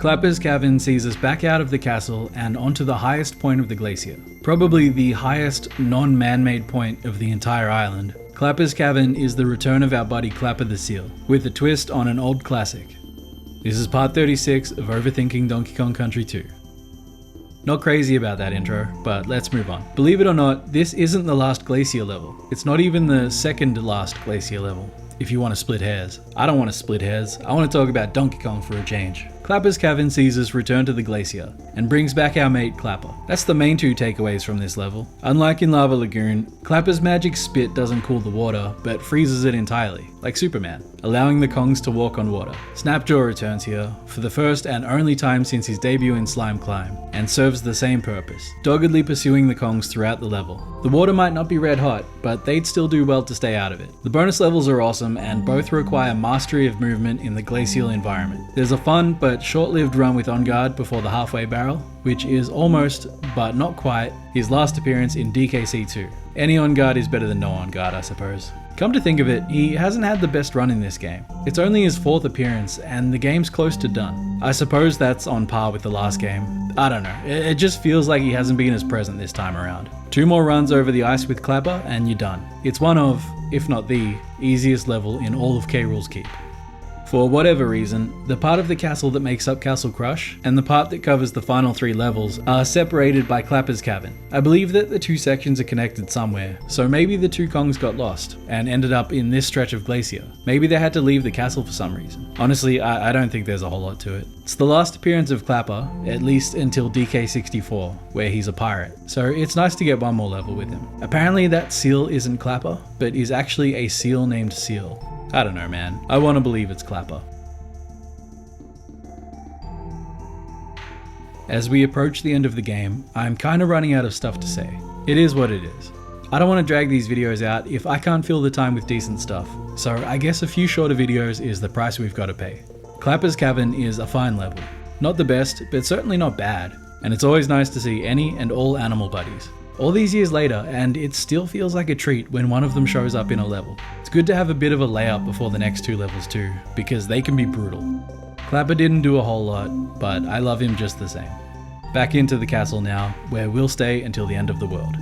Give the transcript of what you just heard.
Clapper's Cavern sees us back out of the castle and onto the highest point of the glacier. Probably the highest non-man-made point of the entire island. Clapper's Cavern is the return of our buddy Clapper the Seal, with a twist on an old classic. This is part 36 of Overthinking Donkey Kong Country 2. Not crazy about that intro, but let's move on. Believe it or not, this isn't the last glacier level. It's not even the second last glacier level, if you want to split hairs. I don't want to split hairs, I want to talk about Donkey Kong for a change. Clapper's Cavern sees us return to the glacier, and brings back our mate Clapper. That's the main two takeaways from this level. Unlike in Lava Lagoon, Clapper's magic spit doesn't cool the water, but freezes it entirely, like Superman, allowing the Kongs to walk on water. Snapjaw returns here, for the first and only time since his debut in Slime Climb, and serves the same purpose, doggedly pursuing the Kongs throughout the level. The water might not be red hot, but they'd still do well to stay out of it. The bonus levels are awesome, and both require mastery of movement in the glacial environment. There's a fun but short-lived run with On Guard before the halfway barrel, which is almost, but not quite, his last appearance in DKC2. Any On Guard is better than no On Guard, I suppose. Come to think of it, he hasn't had the best run in this game. It's only his 4th appearance, and the game's close to done. I suppose that's on par with the last game. I don't know, it just feels like he hasn't been as present this time around. 2 more runs over the ice with Clapper, and you're done. It's one of, if not the, easiest level in all of Krool's Keep. For whatever reason, the part of the castle that makes up Castle Crush, and the part that covers the final 3 levels, are separated by Clapper's Cavern. I believe that the 2 sections are connected somewhere, so maybe the 2 Kongs got lost, and ended up in this stretch of glacier. Maybe they had to leave the castle for some reason. Honestly, I don't think there's a whole lot to it. It's the last appearance of Clapper, at least until DK64, where he's a pirate, so it's nice to get one more level with him. Apparently that seal isn't Clapper, but is actually a seal named Seal. I don't know, man. I want to believe it's Clapper. As we approach the end of the game, I'm kinda running out of stuff to say. It is what it is. I don't want to drag these videos out if I can't fill the time with decent stuff, so I guess a few shorter videos is the price we've got to pay. Clapper's Cavern is a fine level. Not the best, but certainly not bad, and it's always nice to see any and all animal buddies. All these years later, and it still feels like a treat when one of them shows up in a level. It's good to have a bit of a layup before the next 2 levels too, because they can be brutal. Clapper didn't do a whole lot, but I love him just the same. Back into the castle now, where we'll stay until the end of the world.